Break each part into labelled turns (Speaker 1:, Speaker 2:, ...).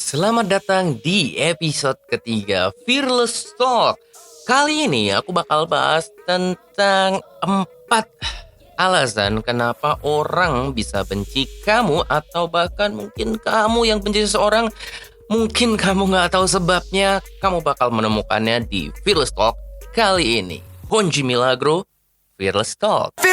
Speaker 1: Selamat datang di episode ketiga Fearless Talk. Kali ini aku bakal bahas tentang 4 alasan kenapa orang bisa benci kamu, atau bahkan mungkin kamu yang benci seseorang. Mungkin kamu gak tahu sebabnya. Kamu bakal menemukannya di Fearless Talk kali ini. Ponji Milagro, Fearless Talk.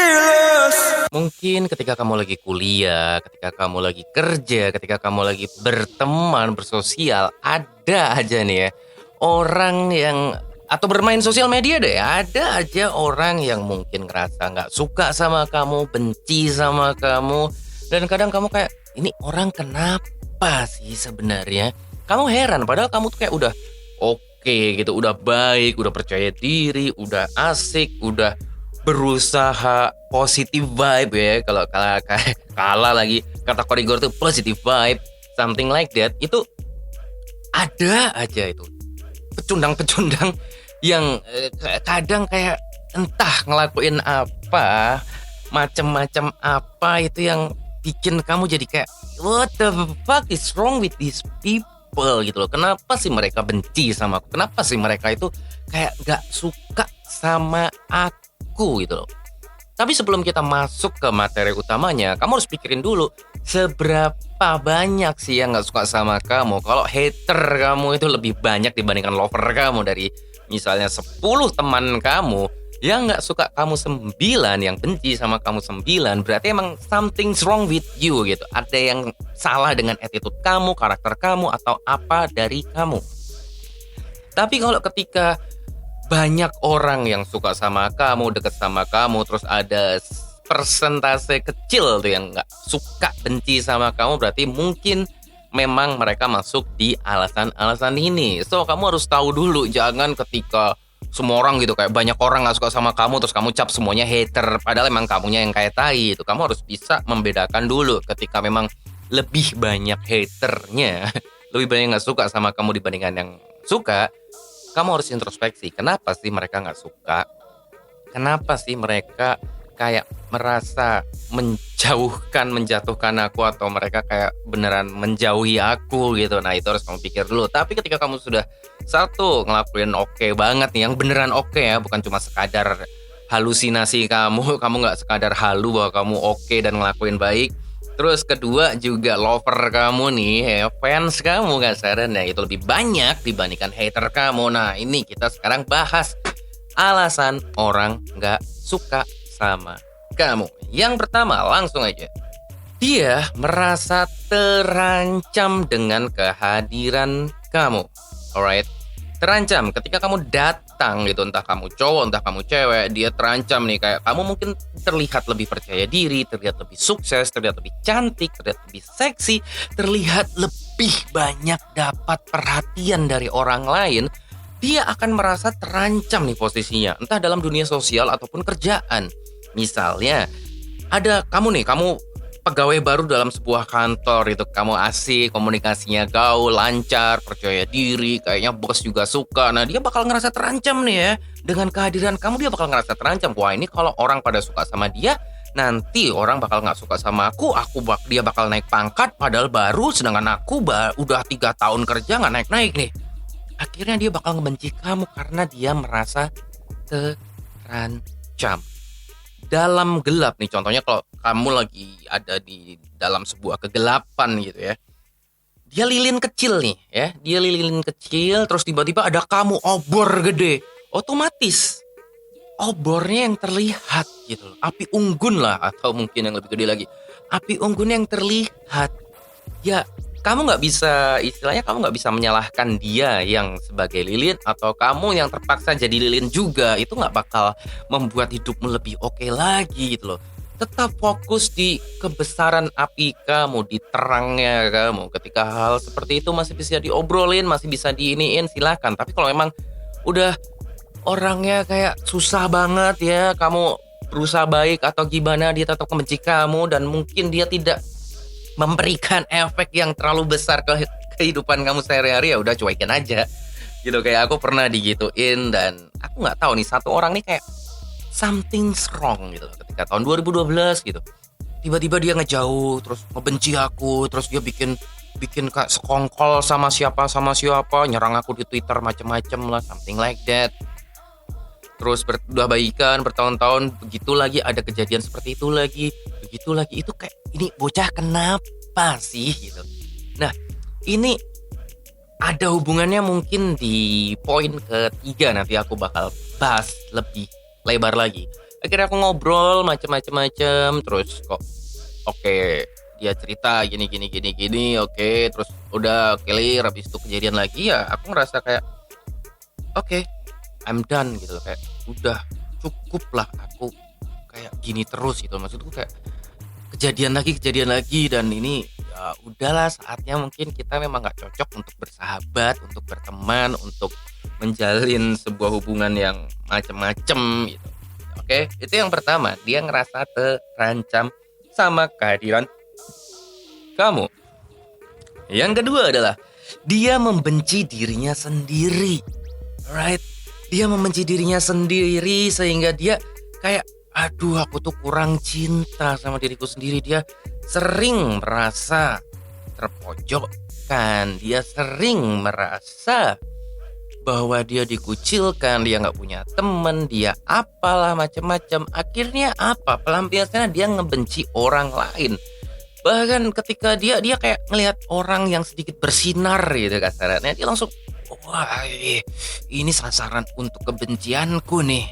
Speaker 1: Mungkin ketika kamu lagi kuliah, ketika kamu lagi kerja, ketika kamu lagi berteman, bersosial, ada aja nih ya orang yang, atau bermain sosial media deh, ada aja orang yang mungkin ngerasa nggak suka sama kamu, benci sama kamu, dan kadang kamu kayak, ini orang kenapa sih sebenarnya? Kamu heran, padahal kamu tuh kayak udah oke gitu, udah baik, udah percaya diri, udah asik, udah berusaha positive vibe ya, kalau kalah lagi kata Korigor tuh positive vibe, something like that. Itu ada aja itu pecundang-pecundang yang kadang kayak entah ngelakuin apa, macam-macam apa itu yang bikin kamu jadi kayak what the fuck is wrong with these people gitu loh. Kenapa sih mereka benci sama aku? Kenapa sih mereka itu kayak gak suka sama aku gitu loh. Tapi sebelum kita masuk ke materi utamanya, kamu harus pikirin dulu seberapa banyak sih yang gak suka sama kamu. Kalau hater kamu itu lebih banyak dibandingkan lover kamu. Dari misalnya 10 teman kamu, yang gak suka kamu 9, yang benci sama kamu 9, berarti emang something's wrong with you gitu. Ada yang salah dengan attitude kamu, karakter kamu, atau apa dari kamu. Tapi kalau ketika banyak orang yang suka sama kamu, deket sama kamu, terus ada persentase kecil tuh yang gak suka, benci sama kamu, berarti mungkin memang mereka masuk di alasan-alasan ini. So, kamu harus tahu dulu, jangan ketika semua orang gitu, kayak banyak orang gak suka sama kamu, terus kamu cap semuanya hater, padahal emang kamunya yang kayak tai itu. Kamu harus bisa membedakan dulu ketika memang lebih banyak haternya, lebih banyak gak suka sama kamu dibandingkan yang suka. Kamu harus introspeksi, kenapa sih mereka gak suka? Kenapa sih mereka kayak merasa menjauhkan, menjatuhkan aku, atau mereka kayak beneran menjauhi aku gitu. Nah, itu harus kamu pikir dulu. Tapi ketika kamu sudah satu ngelakuin oke banget nih, yang beneran oke ya, bukan cuma sekadar halusinasi kamu gak sekadar halu bahwa kamu oke dan ngelakuin baik. Terus kedua juga lover kamu nih, fans kamu kasarannya itu lebih banyak dibandingkan hater kamu. Nah, ini kita sekarang bahas alasan orang gak suka sama kamu. Yang pertama, langsung aja, dia merasa terancam dengan kehadiran kamu. Alright, terancam ketika kamu datang gitu, entah kamu cowok, entah kamu cewek, dia terancam nih. Kayak kamu mungkin terlihat lebih percaya diri, terlihat lebih sukses, terlihat lebih cantik, terlihat lebih seksi, terlihat lebih banyak dapat perhatian dari orang lain. Dia akan merasa terancam nih posisinya, entah dalam dunia sosial ataupun kerjaan. Misalnya ada kamu pegawai baru dalam sebuah kantor, itu kamu asik, komunikasinya gaul, lancar, percaya diri, kayaknya bos juga suka. Nah, dia bakal ngerasa terancam nih ya. Dengan kehadiran kamu, dia bakal ngerasa terancam. Wah, ini kalau orang pada suka sama dia, nanti orang bakal gak suka sama aku, dia bakal naik pangkat padahal baru, sedangkan aku udah 3 tahun kerja gak naik-naik nih. Akhirnya dia bakal ngebenci kamu karena dia merasa terancam. Dalam gelap nih, contohnya kalau kamu lagi ada di dalam sebuah kegelapan gitu ya, dia lilin kecil nih ya, dia lilin kecil, terus tiba-tiba ada kamu obor gede, otomatis obornya yang terlihat gitu loh. Api unggun lah, atau mungkin yang lebih gede lagi, api unggun yang terlihat. Ya, kamu nggak bisa, istilahnya kamu nggak bisa menyalahkan dia yang sebagai lilin, atau kamu yang terpaksa jadi lilin juga. Itu nggak bakal membuat hidupmu lebih oke lagi gitu loh. Tetap fokus di kebesaran api kamu, di terangnya kamu. Ketika hal seperti itu masih bisa diobrolin, masih bisa diiniin, silakan. Tapi kalau memang udah orangnya kayak susah banget ya, kamu berusaha baik atau gimana, dia tetap membenci kamu, dan mungkin dia tidak memberikan efek yang terlalu besar ke kehidupan kamu sehari-hari, ya udah cuekin aja gitu. Kayak aku pernah digituin, dan aku nggak tahu nih, satu orang nih kayak something's wrong gitu ketika tahun 2012 gitu. Tiba-tiba dia ngejauh, terus ngebenci aku, terus dia bikin bikin kayak sekongkol sama siapa, nyerang aku di Twitter macem-macem lah, something like that. Terus udah baikan bertahun-tahun, begitu lagi ada kejadian seperti itu lagi, begitu lagi. Itu kayak, ini bocah kenapa sih gitu. Nah, ini ada hubungannya mungkin di poin ketiga, nanti aku bakal bahas lebih lebar lagi. Akhirnya aku ngobrol macem-macem, terus kok oke, dia cerita gini, oke, terus udah clear. Habis itu kejadian lagi, ya aku ngerasa kayak oke, I'm done gitu loh. Kayak udah cukup lah, aku kayak gini terus gitu. Maksudku kayak kejadian lagi, dan ini ya udahlah, saatnya mungkin kita memang nggak cocok untuk bersahabat, untuk berteman, untuk menjalin sebuah hubungan yang macem-macem gitu. Oke, itu yang pertama, dia ngerasa terancam sama kehadiran kamu. Yang kedua adalah dia membenci dirinya sendiri. Right? Dia membenci dirinya sendiri sehingga dia kayak, aduh, aku tuh kurang cinta sama diriku sendiri. Dia sering merasa terpojokkan. Dia sering merasa bahwa dia dikucilkan, dia nggak punya temen, dia apalah macam-macam. Akhirnya apa? Pelampiasannya dia ngebenci orang lain. Bahkan ketika dia kayak ngelihat orang yang sedikit bersinar gitu kasarnya, dia langsung, wah, ini sasaran untuk kebencianku nih.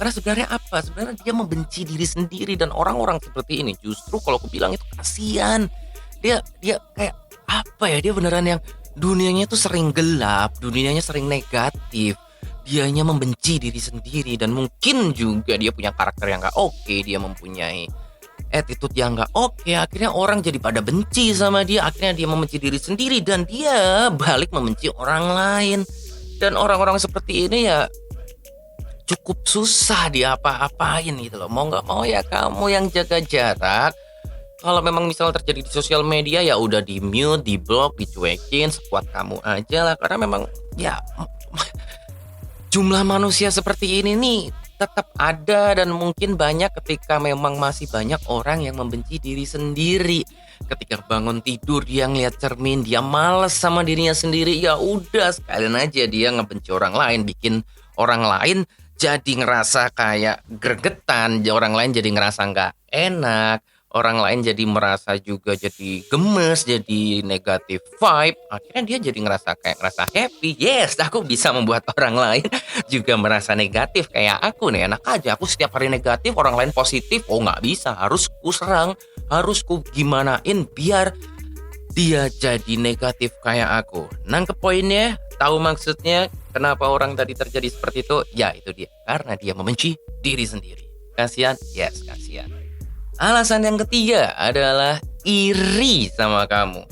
Speaker 1: Karena sebenarnya apa? Sebenarnya dia membenci diri sendiri, dan orang-orang seperti ini justru kalau aku bilang itu kasihan. Dia kayak apa ya? Dia beneran yang dunianya tuh sering gelap, dunianya sering negatif. Dianya membenci diri sendiri, dan mungkin juga dia punya karakter yang gak oke, dia mempunyai attitude yang gak oke. Akhirnya orang jadi pada benci sama dia. Akhirnya dia membenci diri sendiri, dan dia balik membenci orang lain. Dan orang-orang seperti ini ya cukup susah diapa-apain gitu loh. Mau gak mau ya kamu yang jaga jarak. Kalau memang misalnya terjadi di sosial media, ya udah di mute, di block, dicuekin, sekuat kamu aja lah. Karena memang ya jumlah manusia seperti ini nih tetap ada, dan mungkin banyak ketika memang masih banyak orang yang membenci diri sendiri. Ketika bangun tidur dia ngeliat cermin, dia males sama dirinya sendiri, ya udah sekalian aja dia ngebenci orang lain, bikin orang lain jadi ngerasa kayak gregetan, orang lain jadi ngerasa nggak enak, orang lain jadi merasa juga jadi gemes, jadi negatif vibe. Akhirnya dia jadi ngerasa happy. Yes, aku bisa membuat orang lain juga merasa negatif kayak aku nih. Enak aja, aku setiap hari negatif, orang lain positif. Oh nggak bisa, harus ku serang, harus ku gimanain biar dia jadi negatif kayak aku. Nangkep poinnya? Tahu maksudnya kenapa orang tadi terjadi seperti itu? Ya itu dia, karena dia membenci diri sendiri. Kasihan? Yes, kasihan. Alasan yang ketiga adalah iri sama kamu.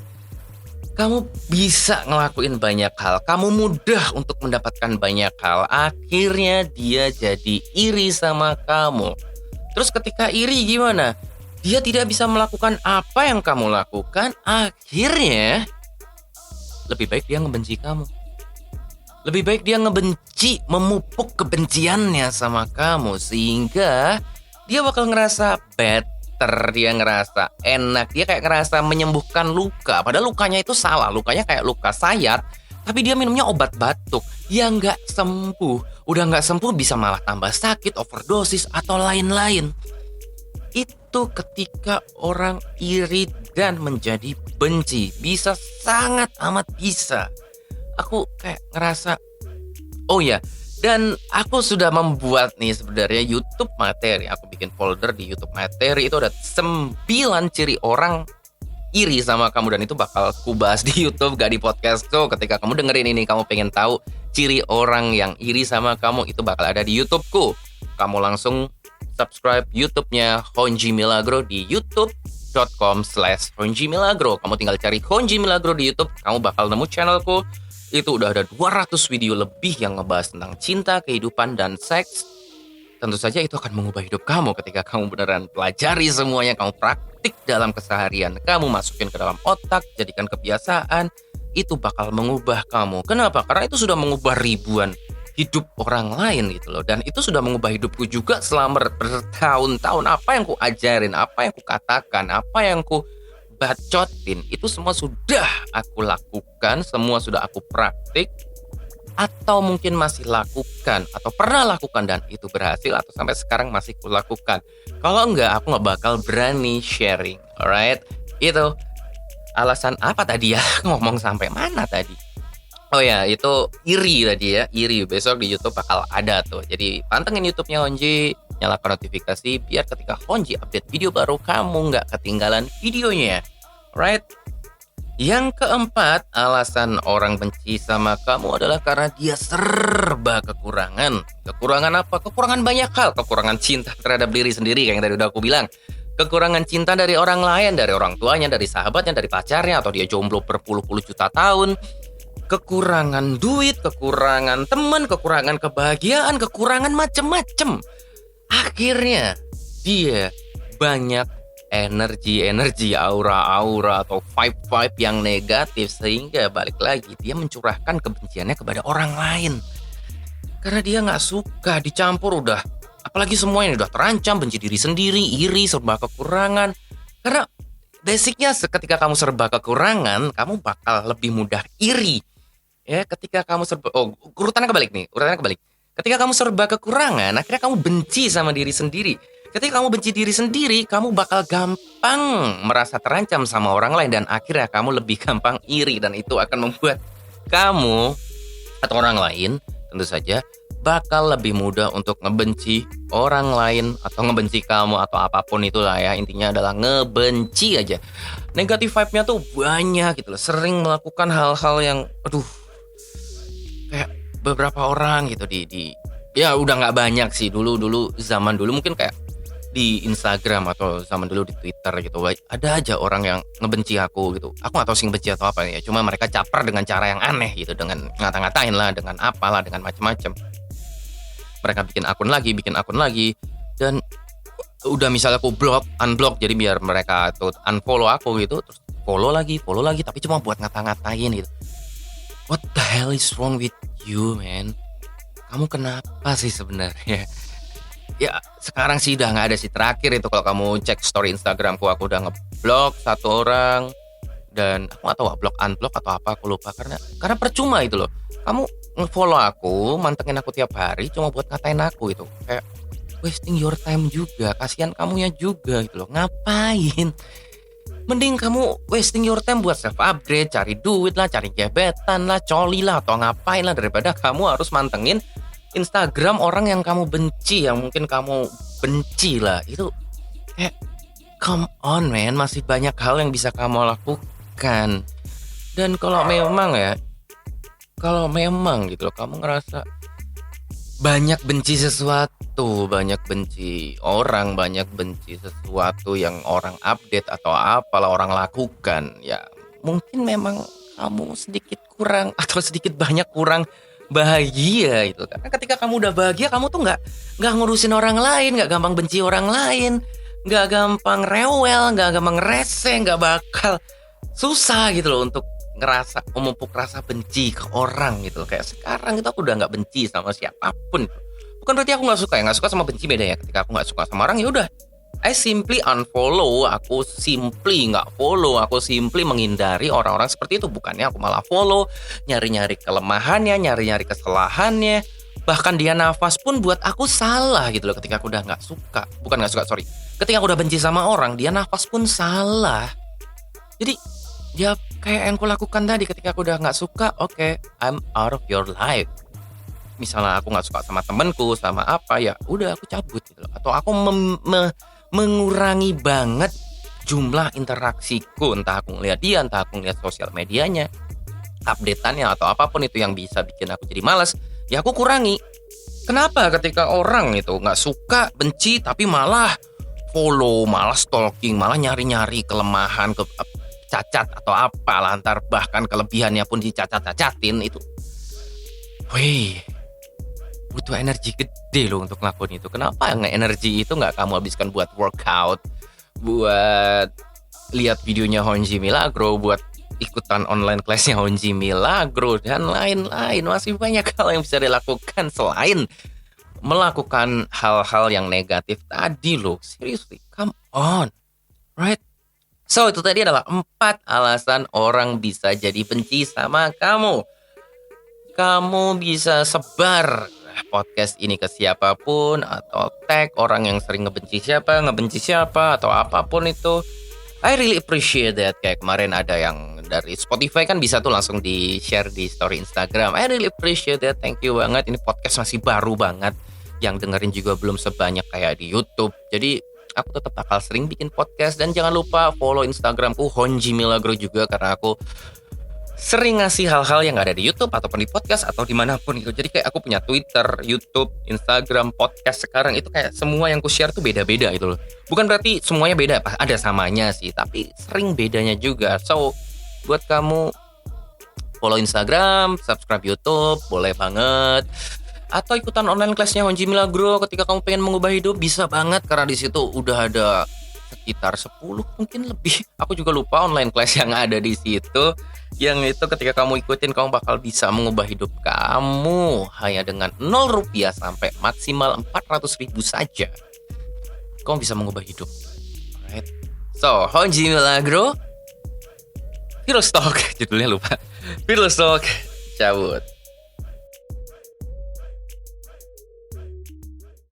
Speaker 1: Kamu bisa ngelakuin banyak hal, kamu mudah untuk mendapatkan banyak hal. Akhirnya dia jadi iri sama kamu. Terus ketika iri gimana? Dia tidak bisa melakukan apa yang kamu lakukan. Akhirnya lebih baik dia ngebenci kamu. Lebih baik dia ngebenci, memupuk kebenciannya sama kamu. Sehingga dia bakal ngerasa better, dia ngerasa enak, dia kayak ngerasa menyembuhkan luka. Padahal lukanya itu salah, lukanya kayak luka sayat, tapi dia minumnya obat batuk yang nggak sembuh. Udah nggak sembuh bisa malah tambah sakit, overdosis, atau lain-lain. Itu ketika orang iri dan menjadi benci. Bisa sangat amat bisa. Aku kayak ngerasa, oh ya, dan aku sudah membuat nih sebenarnya YouTube materi. Aku bikin folder di YouTube materi. Itu ada 9 ciri orang iri sama kamu. Dan itu bakal kubahas di YouTube, gak di podcast. So ketika kamu dengerin ini, kamu pengen tahu ciri orang yang iri sama kamu, itu bakal ada di YouTubeku. Kamu langsung subscribe YouTube-nya Honji Milagro di youtube.com/Honji Milagro. Kamu tinggal cari Honji Milagro di YouTube, kamu bakal nemu channelku. Itu udah ada 200 video lebih yang ngebahas tentang cinta, kehidupan, dan seks. Tentu saja itu akan mengubah hidup kamu ketika kamu beneran pelajari semuanya, kamu praktik dalam keseharian, kamu masukin ke dalam otak, jadikan kebiasaan, itu bakal mengubah kamu. Kenapa? Karena itu sudah mengubah ribuan hidup orang lain gitu loh. Dan itu sudah mengubah hidupku juga selama bertahun-tahun. Apa yang ku ajarin, apa yang ku katakan, apa yang ku bacotin, itu semua sudah aku lakukan, semua sudah aku praktik, atau mungkin masih lakukan, atau pernah lakukan dan itu berhasil, atau sampai sekarang masih kulakukan. Kalau enggak, aku nggak bakal berani sharing, alright? Itu alasan apa tadi ya? Ngomong sampai mana tadi? Oh ya, itu iri tadi ya, iri. Besok di YouTube bakal ada tuh. Jadi pantengin YouTube-nya Honji, nyalakan notifikasi biar ketika Honji update video baru kamu nggak ketinggalan videonya. Right? Yang keempat, alasan orang benci sama kamu adalah karena dia serba kekurangan. Kekurangan apa? Kekurangan banyak hal. Kekurangan cinta terhadap diri sendiri kayak yang tadi udah aku bilang. Kekurangan cinta dari orang lain, dari orang tuanya, dari sahabatnya, dari pacarnya, atau dia jomblo berpuluh-puluh juta tahun. Kekurangan duit, kekurangan teman, kekurangan kebahagiaan, kekurangan macem-macem. Akhirnya dia banyak energi-energi, aura-aura atau vibe-vibe yang negatif sehingga balik lagi dia mencurahkan kebenciannya kepada orang lain. Karena dia nggak suka dicampur udah, apalagi semuanya udah terancam, benci diri sendiri, iri, serba kekurangan. Karena basicnya ketika kamu serba kekurangan, kamu bakal lebih mudah iri. Ya, ketika kamu serba urutannya kebalik. Ketika kamu serba kekurangan, akhirnya kamu benci sama diri sendiri. Ketika kamu benci diri sendiri, kamu bakal gampang merasa terancam sama orang lain dan akhirnya kamu lebih gampang iri dan itu akan membuat kamu atau orang lain tentu saja bakal lebih mudah untuk ngebenci orang lain atau ngebenci kamu atau apapun itulah ya. Intinya adalah ngebenci aja. Negatif vibe-nya tuh banyak gitu loh. Sering melakukan hal-hal yang kayak beberapa orang gitu di ya udah nggak banyak sih dulu zaman dulu mungkin kayak di Instagram atau zaman dulu di Twitter gitu ada aja orang yang ngebenci aku gitu. Aku nggak tahu sih ngebenci atau apa ya, cuma mereka caper dengan cara yang aneh gitu, dengan ngata-ngatain lah, dengan apalah, dengan macam-macam. Mereka bikin akun lagi dan udah misalnya aku unblock jadi biar mereka tuh unfollow aku gitu, terus follow lagi tapi cuma buat ngata-ngatain gitu. What the hell is wrong with you, man? Kamu kenapa sih sebenarnya? Ya sekarang sih udah nggak ada sih. Terakhir itu kalau kamu cek story Instagramku, aku udah ngeblok satu orang dan aku nggak tahu blok unblock atau apa, aku lupa karena percuma itu loh. Kamu nge-follow aku, mantengin aku tiap hari cuma buat ngatain aku itu, kayak wasting your time juga, kasihan kamunya juga gitu loh. Ngapain? Mending kamu wasting your time buat self upgrade, cari duit lah, cari gebetan lah, coli lah, atau ngapain lah, daripada kamu harus mantengin Instagram orang yang kamu benci, yang mungkin kamu benci lah. Itu kayak come on man, masih banyak hal yang bisa kamu lakukan. Dan kalau memang gitu loh, kamu ngerasa banyak benci sesuatu, banyak benci orang, banyak benci sesuatu yang orang update atau apalah orang lakukan, ya mungkin memang kamu sedikit kurang atau sedikit banyak kurang bahagia gitu. Karena ketika kamu udah bahagia, kamu tuh nggak ngurusin orang lain, nggak gampang benci orang lain, nggak gampang rewel, nggak gampang rese, nggak bakal susah gitu loh untuk memupuk rasa benci ke orang gitu. Kayak sekarang itu aku udah nggak benci sama siapapun. Bukan berarti aku nggak suka sama benci beda ya. Ketika aku nggak suka sama orang, ya udah, I simply unfollow, aku simply nggak follow, aku simply menghindari orang-orang seperti itu. Bukannya aku malah follow, nyari-nyari kelemahannya, nyari-nyari kesalahannya. Bahkan dia nafas pun buat aku salah gitu loh ketika aku udah nggak suka. Bukan nggak suka, sorry. Ketika aku udah benci sama orang, dia nafas pun salah. Jadi ya kayak yang aku lakukan tadi, ketika aku udah nggak suka, okay, I'm out of your life. Misalnya aku nggak suka sama temenku, sama apa, ya udah aku cabut gitu loh. Atau aku mengurangi banget jumlah interaksiku, entah aku ngeliat dia, entah aku ngeliat sosial medianya, updateannya atau apapun itu yang bisa bikin aku jadi malas, ya aku kurangi. Kenapa ketika orang itu nggak suka, benci, tapi malah follow, malah stalking, malah nyari-nyari kelemahan, cacat atau apa lantar, bahkan kelebihannya pun dicacat-cacatin, itu butuh energi gede loh untuk ngelakuin itu. Kenapa energi itu nggak kamu habiskan buat workout, buat lihat videonya Honji Milagro, buat ikutan online classnya Honji Milagro, dan lain-lain. Masih banyak hal yang bisa dilakukan selain melakukan hal-hal yang negatif tadi loh. Seriously, come on, right? So, itu tadi adalah 4 alasan orang bisa jadi benci sama kamu. Kamu bisa sebar podcast ini ke siapapun atau tag orang yang sering ngebenci siapa atau apapun itu. I really appreciate that. Kayak kemarin ada yang dari Spotify kan bisa tuh langsung di-share di story Instagram. I really appreciate that. Thank you banget. Ini podcast masih baru banget. Yang dengerin juga belum sebanyak kayak di YouTube. Jadi aku tetap bakal sering bikin podcast. Dan jangan lupa follow Instagramku Honji Milagro juga. Karena aku sering ngasih hal-hal yang ada di YouTube ataupun di podcast atau dimanapun itu. Jadi kayak aku punya Twitter, YouTube, Instagram, podcast sekarang itu kayak semua yang ku share tuh beda-beda gitu loh. Bukan berarti semuanya beda, ada samanya sih, tapi sering bedanya juga. So, buat kamu follow Instagram, subscribe YouTube, boleh banget. Atau ikutan online kelasnya Honji Milagro ketika kamu pengen mengubah hidup, bisa banget karena di situ udah ada sekitar 10 mungkin lebih. Aku juga lupa online class yang ada di situ. Yang itu ketika kamu ikutin kamu bakal bisa mengubah hidup kamu hanya dengan 0 rupiah sampai maksimal 400.000 saja. Kamu bisa mengubah hidup. Right? So, Honji Milagro, Heroes Talk, judulnya lupa. Heroes Talk, cabut.